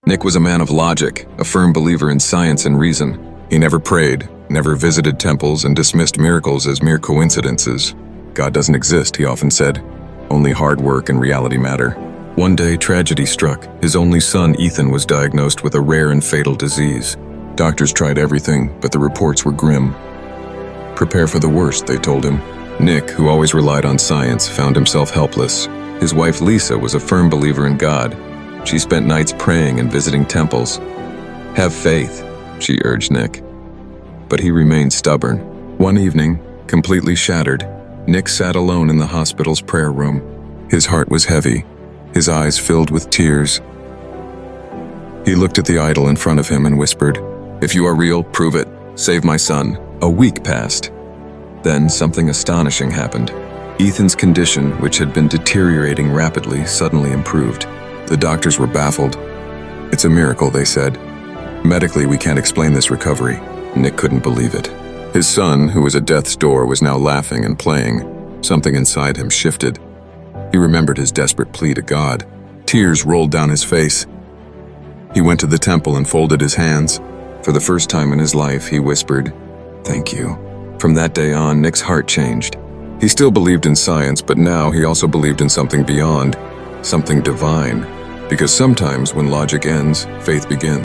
Nick was a man of logic, a firm believer in science and reason. He never prayed, never visited temples, and dismissed miracles as mere coincidences. God doesn't exist, he often said. Only hard work and reality matter. One day, tragedy struck. His only son, Ethan, was diagnosed with a rare and fatal disease. Doctors tried everything, but the reports were grim. Prepare for the worst, they told him. Nick, who always relied on science, found himself helpless. His wife, Lisa, was a firm believer in God. She spent nights praying and visiting temples. Have faith, she urged Nick. But he remained stubborn. One evening, completely shattered, Nick sat alone in the hospital's prayer room. His heart was heavy, his eyes filled with tears. He looked at the idol in front of him and whispered, "If you are real, prove it. Save my son." A week passed. Then something astonishing happened. Ethan's condition, which had been deteriorating rapidly, suddenly improved. The doctors were baffled. "It's a miracle," they said. "Medically, we can't explain this recovery." Nick couldn't believe it. His son, who was at death's door, was now laughing and playing. Something inside him shifted. He remembered his desperate plea to God. Tears rolled down his face. He went to the temple and folded his hands. For the first time in his life, he whispered, "Thank you." From that day on, Nick's heart changed. He still believed in science, but now he also believed in something beyond, something divine. Because sometimes when logic ends, faith begins.